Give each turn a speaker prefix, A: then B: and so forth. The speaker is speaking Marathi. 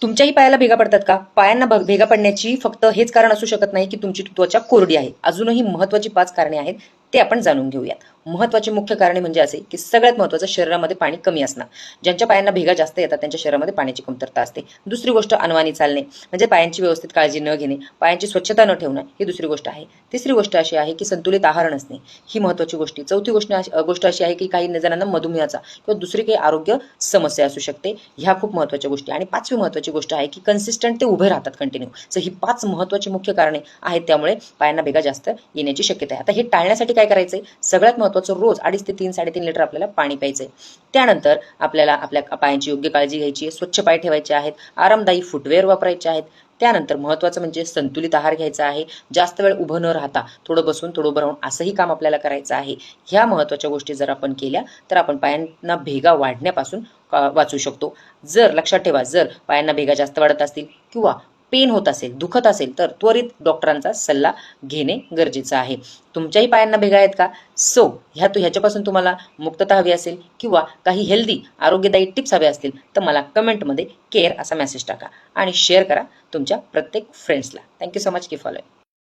A: तुमच्याही पायाला भेगा पडतात का? पायांना भेगा पडण्याची फक्त हेच कारण असू शकत नाही की तुमची त्वचा कोरडी आहे. अजूनही महत्त्वाची 5 कारणे आहेत. ते आपण जाणून घेऊयात. महत्त्वाची मुख्य कारणे म्हणजे असे की सगळ्यात महत्त्वाचं शरीरामध्ये पाणी कमी असणं. ज्यांच्या पायांना भेगा जास्त येतात त्यांच्या शरीरामध्ये पाण्याची कमतरता असते. दुसरी गोष्ट अनवाणी चालणे म्हणजे पायांची व्यवस्थित काळजी न घेणे, पायांची स्वच्छता न ठेवणं ही दुसरी गोष्ट आहे. तिसरी गोष्ट अशी आहे की संतुलित आहार नसणे ही महत्त्वाची गोष्ट. चौथी गोष्ट अशी आहे की काही जणांना मधुमेहाचा किंवा दुसरी काही आरोग्य समस्या असू शकते. ह्या खूप महत्त्वाच्या गोष्टी. आणि पाचवी महत्त्वाची गोष्ट आहे की कन्सिस्टंट ते उभे राहतात कंटिन्यू. सो ही 5 महत्त्वाची मुख्य कारणे आहेत त्यामुळे पायांना भेगा जास्त येण्याची शक्यता आहे. आता हे टाळण्यासाठी काय करायचंय? सगळ्यात महत्त्वाचं रोज 2.5 ते 3-3.5 लिटर आपल्याला पाणी प्यायचंय. त्यानंतर आपल्याला आपल्या पायांची योग्य काळजी घ्यायची आहे. स्वच्छ पाय ठेवायचे आहेत. आरामदायी फुटवेअर वापरायचे आहेत. त्यानंतर महत्त्वाचं म्हणजे संतुलित आहार घ्यायचा आहे. जास्त वेळ उभं न राहता थोडं बसून थोडं उभं राहून असंही काम आपल्याला करायचं आहे. ह्या महत्त्वाच्या गोष्टी जर आपण केल्या तर आपण पायांना भेगा वाढण्यापासून वाचू शकतो. जर लक्षात ठेवा, जर पायांना भेगा जास्त वाढत असतील किंवा पेन होत असेल, दुखत असेल तर त्वरित डॉक्टरांचा सल्ला घेणे गरजेचं आहे. तुमच्याही पायांना भेगा आहेत का? सो ह्याच्यापासून तुम्हाला मुक्तता हवी असेल किंवा काही हेल्दी आरोग्यदायी टिप्स हवे असतील तर मला कमेंटमध्ये केअर असा मेसेज टाका आणि शेअर करा तुमच्या प्रत्येक फ्रेंड्सला. थँक्यू सो मच की फॉलोइंग.